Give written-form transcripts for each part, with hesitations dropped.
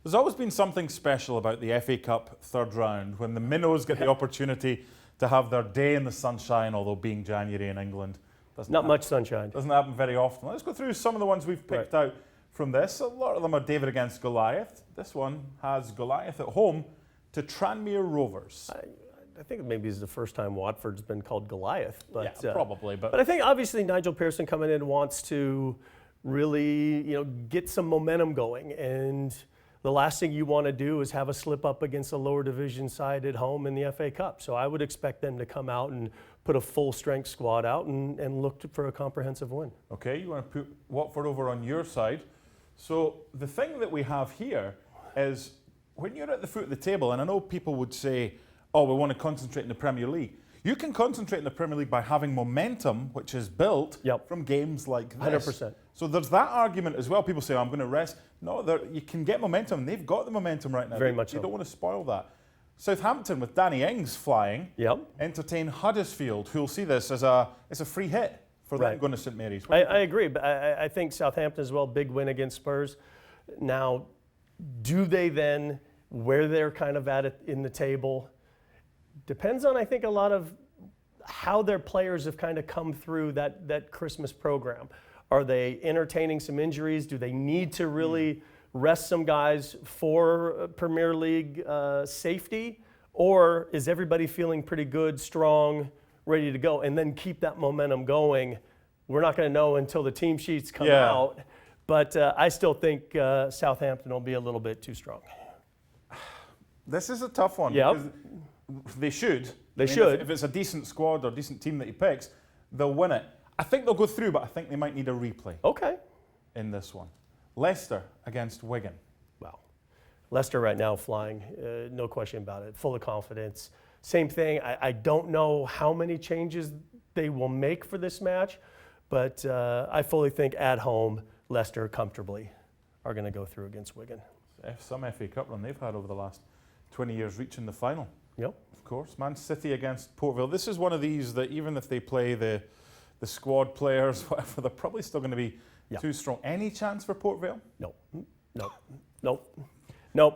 There's always been something special about the FA Cup third round when the Minnows get the opportunity to have their day in the sunshine, although being January in England not much sunshine. Doesn't happen very often. Let's go through some of the ones we've picked out from this. A lot of them are David against Goliath. This one has Goliath at home to Tranmere Rovers. I think maybe it's the first time Watford's been called Goliath. But, yeah, probably. But I think obviously Nigel Pearson coming in wants to really, get some momentum going. And the last thing you want to do is have a slip up against a lower division side at home in the FA Cup. So I would expect them to come out and put a full strength squad out and look for a comprehensive win. Okay, you want to put Watford over on your side. So the thing that we have here is when you're at the foot of the table, and I know people would say, oh, we want to concentrate in the Premier League. You can concentrate in the Premier League by having momentum, which is built from games like this. 100%. So there's that argument as well. People say, I'm going to rest. No, you can get momentum. They've got the momentum right now. Very much so. You don't want to spoil that. Southampton, with Danny Ings flying, entertain Huddersfield, who'll see this as a free hit for them going to St Mary's. I agree, but I think Southampton as well, big win against Spurs. Now, do they then, where they're kind of at it in the table, depends on, I think, a lot of how their players have kind of come through that Christmas program. Are they entertaining some injuries? Do they need to really rest some guys for Premier League safety? Or is everybody feeling pretty good, strong, ready to go, and then keep that momentum going? We're not going to know until the team sheets come out, but I still think Southampton will be a little bit too strong. This is a tough one. Yeah. Because they should. They should. If it's a decent squad or decent team that he picks, they'll win it. I think they'll go through, but I think they might need a replay. Okay. In this one. Leicester against Wigan. Well, Leicester right now flying, no question about it, full of confidence. Same thing, I don't know how many changes they will make for this match, but I fully think at home, Leicester comfortably are going to go through against Wigan. Some FA Cup run they've had over the last 20 years reaching the final. Yep. Of course. Man City against Port Vale. This is one of these that even if they play the squad players, whatever, they're probably still going to be too strong. Any chance for Port Vale? No.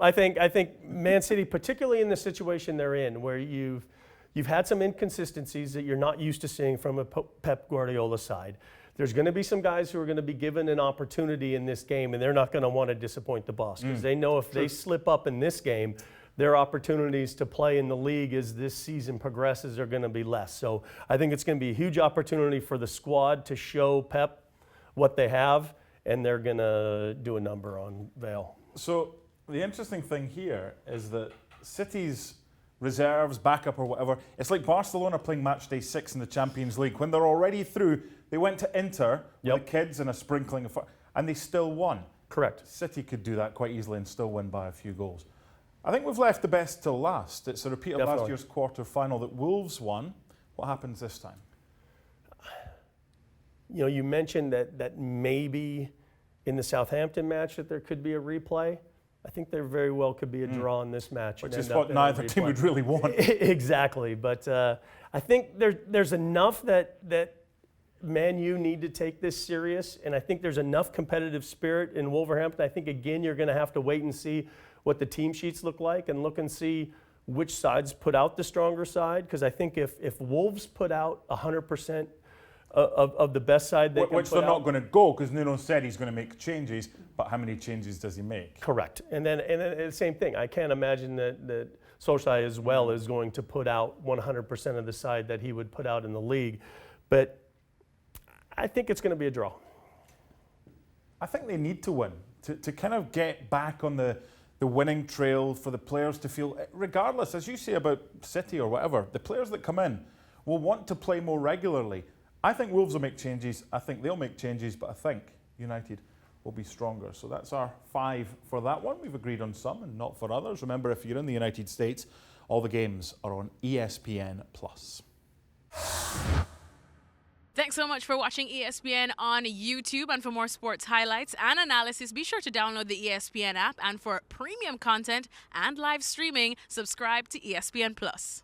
I think Man City, particularly in the situation they're in, where you've had some inconsistencies that you're not used to seeing from a Pep Guardiola side. There's going to be some guys who are going to be given an opportunity in this game, and they're not going to want to disappoint the boss because they know if they slip up in this game, their opportunities to play in the league as this season progresses are going to be less. So I think it's going to be a huge opportunity for the squad to show Pep what they have, and they're going to do a number on Vale. So the interesting thing here is that City's reserves, backup or whatever, it's like Barcelona playing match day 6 in the Champions League. When they're already through, they went to Inter with the kids and a sprinkling of and they still won. Correct. City could do that quite easily and still win by a few goals. I think we've left the best till last. It's a repeat of last year's quarter-final that Wolves won. What happens this time? You mentioned that maybe in the Southampton match that there could be a replay. I think there very well could be a draw in this match. Which is what neither team would really want. Exactly. But I think there's enough that Man U need to take this serious, and I think there's enough competitive spirit in Wolverhampton. I think, again, you're going to have to wait and see what the team sheets look like and look and see which sides put out the stronger side, because I think if Wolves put out 100% of the best side they can which they're not going to go, because Nuno said he's going to make changes, but how many changes does he make? Correct. And then the same thing. I can't imagine that Solskjaer as well is going to put out 100% of the side that he would put out in the league. But I think it's going to be a draw. I think they need to win to kind of get back on the winning trail, for the players to feel, regardless, as you say about City or whatever, the players that come in will want to play more regularly. I think Wolves will make changes. I think they'll make changes, but I think United will be stronger. So that's our 5 for that one. We've agreed on some and not for others. Remember, if you're in the United States, all the games are on ESPN+. Thanks so much for watching ESPN on YouTube. And for more sports highlights and analysis, be sure to download the ESPN app. And for premium content and live streaming, subscribe to ESPN+.